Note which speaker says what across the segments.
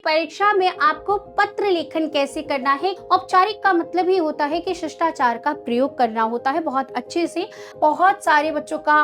Speaker 1: परीक्षा में आपको पत्र लेखन कैसे करना है। औपचारिक का मतलब ही होता है कि शिष्टाचार का प्रयोग करना होता है बहुत अच्छे से। बहुत सारे बच्चों का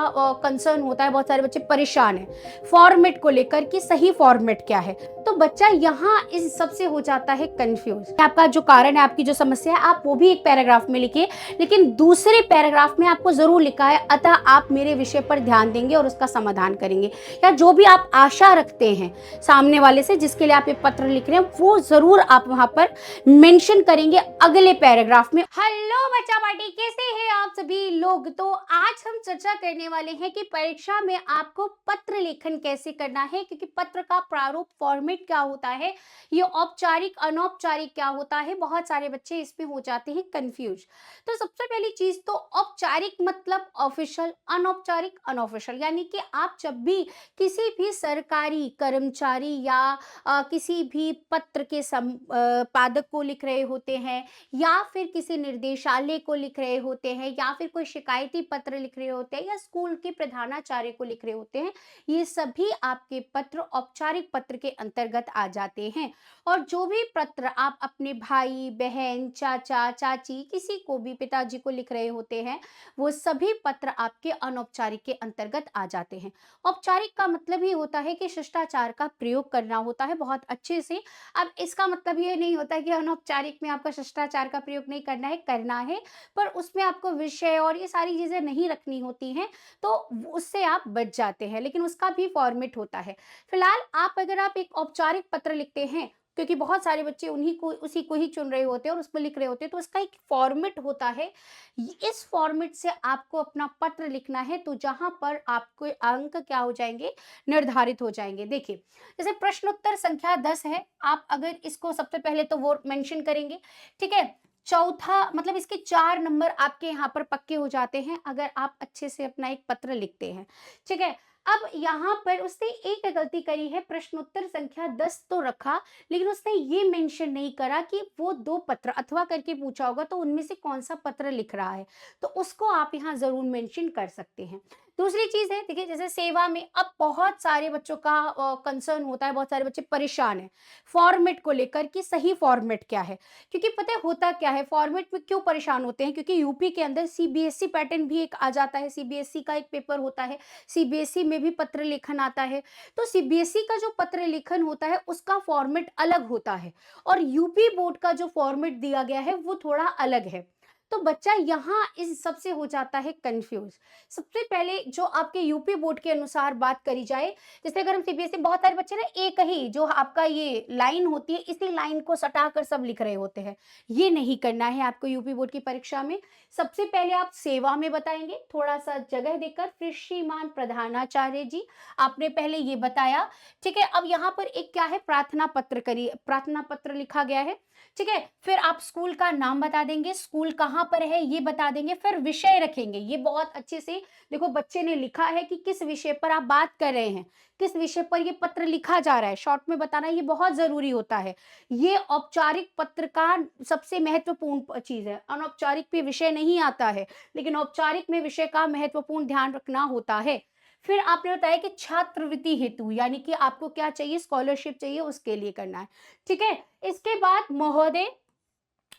Speaker 1: कंसर्न होता है, बहुत सारे बच्चे परेशान हैं फॉर्मेट को लेकर कि सही फॉर्मेट क्या है। तो बच्चा यहाँ इस सबसे हो जाता है कंफ्यूज। आपका जो कारण है, आपकी जो समस्या है, आप वो भी एक पैराग्राफ में लिखिए, लेकिन दूसरे पैराग्राफ में आपको जरूर लिखा है अतः आप मेरे विषय पर ध्यान देंगे और उसका समाधान करेंगे, या जो भी आप आशा रखते हैं सामने वाले से जिसके लिए आप ये पत्र लिख रहे हैं, वो जरूर आप वहां पर मेंशन करेंगे अगले पैराग्राफ में। हेलो बच्चा पार्टी, कैसे हैं आप सभी लोग। तो आज हम चर्चा करने वाले हैं कि परीक्षा में आपको पत्र लेखन कैसे करना है, क्योंकि पत्र का प्रारूप फॉर्मेट क्या होता है, ये औपचारिक अनौपचारिक क्या होता है, बहुत सारे बच्चे इसमें हो जाते हैं कंफ्यूज। तो सबसे पहली चीज तो औपचारिक मतलब ऑफिशियल, अनौपचारिक अनऑफिशियल। यानी कि आप जब भी किसी भी सरकारी कर्मचारी या किसी भी पत्र के पादक को लिख रहे होते हैं, या फिर किसी निर्देशालय को लिख रहे होते हैं, या फिर कोई शिकायती पत्र लिख रहे होते हैं, या स्कूल के प्रधानाचार्य को लिख रहे होते हैं, ये सभी आपके पत्र औपचारिक पत्र के अंतर्गत आ जाते हैं। और जो भी पत्र आप अपने भाई बहन चाचा चाची किसी को भी, पिताजी को लिख रहे होते हैं, वो सभी पत्र आपके अनौपचारिक के अंतर्गत आ जाते हैं। औपचारिक का मतलब ही होता है कि शिष्टाचार का प्रयोग करना होता है बहुत अच्छे से। अब इसका मतलब ये नहीं होता है कि अनौपचारिक में आपका शिष्टाचार का प्रयोग नहीं करना है, पर उसमें आपको विषय और ये सारी चीजें नहीं रखनी होती हैं, तो उससे आप बच जाते हैं, लेकिन उसका भी फॉर्मेट होता है। फिलहाल अगर आप एक औपचारिक पत्र लिखते हैं, क्योंकि बहुत सारे बच्चे उसी को ही चुन रहे होते हैं और उस पर लिख रहे होते हैं, तो उसका एक फॉर्मेट होता है। इस फॉर्मेट से आपको अपना पत्र लिखना है, तो जहां पर आपको अंक क्या हो जाएंगे, निर्धारित हो जाएंगे। देखिए, जैसे प्रश्नोत्तर संख्या 10 है, आप अगर इसको सबसे पहले तो वो मेंशन करेंगे, ठीक है। चौथा मतलब इसके 4 नंबर आपके यहाँ पर पक्के हो जाते हैं अगर आप अच्छे से अपना एक पत्र लिखते हैं, ठीक है। अब यहाँ पर उसने एक गलती करी है, प्रश्नोत्तर संख्या 10 तो रखा, लेकिन उसने ये मेंशन नहीं करा कि वो 2 पत्र अथवा करके पूछा होगा तो उनमें से कौन सा पत्र लिख रहा है, तो उसको आप यहाँ जरूर मेंशन कर सकते हैं। दूसरी चीज है, देखिए, जैसे सेवा में अब बहुत सारे बच्चों का कंसर्न होता है, बहुत सारे बच्चे परेशान हैं फॉर्मेट को लेकर कि सही फॉर्मेट क्या है। क्योंकि पता है होता क्या है, फॉर्मेट में क्यों परेशान होते हैं, क्योंकि यूपी के अंदर सीबीएसई पैटर्न भी एक आ जाता है, सीबीएसई का एक पेपर होता है, सीबीएसई में भी पत्र लेखन आता है। तो सीबीएसई का जो पत्र लेखन होता है उसका फॉर्मेट अलग होता है, और यूपी बोर्ड का जो फॉर्मेट दिया गया है वो थोड़ा अलग है। तो बच्चा यहाँ इस सबसे हो जाता है कंफ्यूज। सबसे पहले जो आपके यूपी बोर्ड के अनुसार बात करी जाए, जैसे अगर हम सीबीएसई, बहुत सारे बच्चे ना एक ही जो आपका ये लाइन होती है इसी लाइन को सटा कर सब लिख रहे होते हैं, ये नहीं करना है आपको यूपी बोर्ड की परीक्षा में। सबसे पहले आप सेवा में बताएंगे, थोड़ा सा जगह देकर, फिर श्रीमान प्रधानाचार्य जी आपने पहले ये बताया, ठीक है। अब यहाँ पर एक क्या है, प्रार्थना पत्र करिए, प्रार्थना पत्र लिखा गया है, ठीक है। फिर आप स्कूल का नाम बता देंगे, स्कूल कहाँ पर है ये बता देंगे, फिर विषय रखेंगे। ये बहुत अच्छे से देखो, बच्चे ने लिखा है कि किस विषय पर आप बात कर रहे हैं, किस विषय पर ये पत्र लिखा जा रहा है, शॉर्ट में बताना ये बहुत जरूरी होता है। ये औपचारिक पत्र का सबसे महत्वपूर्ण चीज है। अनौपचारिक पे विषय नहीं आता है, लेकिन औपचारिक में विषय का महत्वपूर्ण ध्यान रखना होता है। फिर आपने बताया कि छात्रवृत्ति हेतु, यानी कि आपको क्या चाहिए, स्कॉलरशिप चाहिए, उसके लिए करना है, ठीक है। इसके बाद महोदय,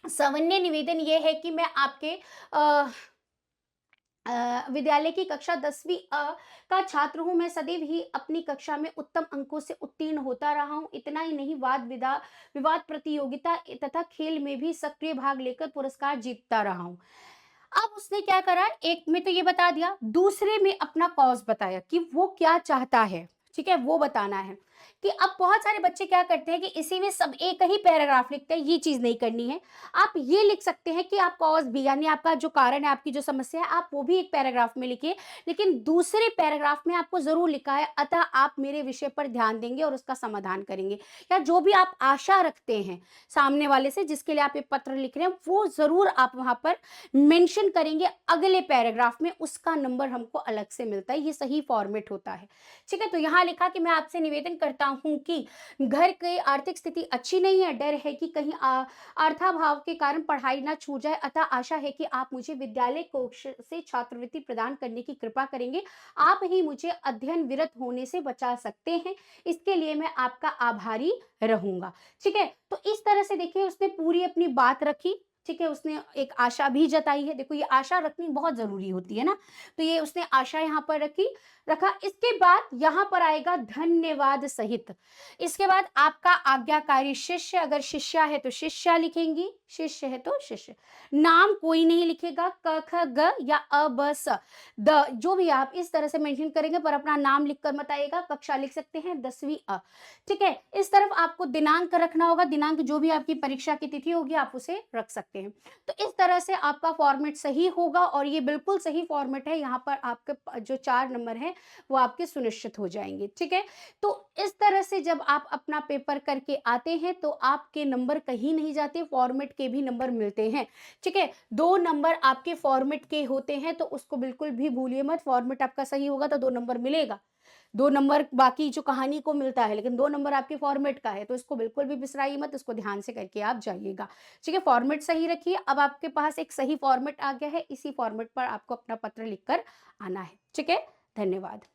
Speaker 1: सामान्य निवेदन ये है कि मैं आपके विद्यालय की कक्षा 10वीं का छात्र हूं। मैं सदैव ही अपनी कक्षा में उत्तम अंकों से उत्तीर्ण होता रहा हूं। इतना ही नहीं, विवाद प्रतियोगिता तथा खेल में भी सक्रिय भाग लेकर पुरस्कार जीतता रहा हूं। अब उसने क्या करा, एक में तो ये बता दिया, दूसरे में अपना कॉज बताया कि वो क्या चाहता है, ठीक है, वो बताना है। कि अब बहुत सारे बच्चे क्या करते हैं कि इसी में सब एक ही पैराग्राफ लिखते हैं, ये चीज नहीं करनी है। आप ये लिख सकते हैं कि आप कॉज भी, यानी आपका जो कारण है, आपकी जो समस्या है, आप वो भी एक पैराग्राफ में लिखिए, लेकिन दूसरे पैराग्राफ में आपको जरूर लिखा है अतः आप मेरे विषय पर ध्यान देंगे और उसका समाधान करेंगे, या जो भी आप आशा रखते हैं सामने वाले से जिसके लिए आप ये पत्र लिख रहे हैं, वो जरूर आप वहां पर मेंशन करेंगे अगले पैराग्राफ में, उसका नंबर हमको अलग से मिलता है। ये सही फॉर्मेट होता है, ठीक है। तो यहाँ लिखा कि मैं आपसे निवेदन करता हूँ कि घर की आर्थिक स्थिति अच्छी नहीं है, डर है कि कहीं अर्थाभाव के कारण पढ़ाई ना छूट जाए, अतः आशा है कि आप मुझे विद्यालय कोष से छात्रवृत्ति प्रदान करने की कृपा करेंगे। आप ही मुझे अध्ययन विरत होने से बचा सकते हैं। इसके लिए मैं आपका आभारी रहूँगा। ठीक है? तो इस तरह से देखिए उसने पूरी अपनी बात रखी। ठीक है? उसने एक आशा भी जताई है। देखो ये आशा रखनी बहुत ज़रूरी होती है ना? तो ये उसने आशा यहाँ पर रखा। इसके बाद यहाँ पर आएगा धन्यवाद सहित। इसके बाद आपका आज्ञाकारी शिष्य, अगर शिष्या है तो शिष्या लिखेंगी, शिष्य है तो शिष्य। नाम कोई नहीं लिखेगा, क ख ग या अ ब स द, जो भी आप इस तरह से मेंशन करेंगे, पर अपना नाम लिखकर मत आइएगा। कक्षा लिख सकते हैं 10वीं अ। ठीक है? इस तरफ आपको दिनांक रखना होगा, दिनांक जो भी आपकी परीक्षा की तिथि होगी आप उसे रख सकते हैं। तो इस तरह से आपका फॉर्मेट सही होगा और ये बिल्कुल सही फॉर्मेट है। यहाँ पर आपके जो 4 नंबर हैं वो आपके सुनिश्चित हो जाएंगे। ठीक है? तो इस तरह से जब आप अपना पेपर करके आते हैं तो आपके नंबर कहीं नहीं जाते, फॉर्मेट के भी नंबर मिलते हैं। ठीक है? 2 नंबर आपके फॉर्मेट के होते हैं, तो उसको बिल्कुल भी भूलिए मत। फॉर्मेट आपका सही होगा तो 2 नंबर मिलेगा। 2 नंबर बाकी जो कहानी को मिलता है, लेकिन 2 नंबर आपके फॉर्मेट का है, तो इसको बिल्कुल भी बिसराइए मत, इसको ध्यान से करके आप जाइएगा। ठीक है? फॉर्मेट सही रखिए। अब आपके पास एक सही फॉर्मेट आ गया है, इसी फॉर्मेट पर आपको अपना पत्र लिखकर आना है। ठीक है? धन्यवाद।